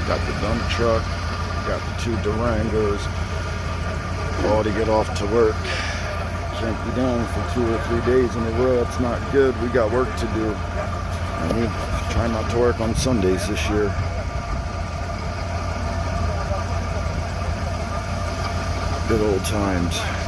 Got the dump truck, got the two Durangos, all to get off to work. Can't be down for 2 or 3 days in a row. That's not good. We got work to do. And we try not to work on Sundays this year. Good old times.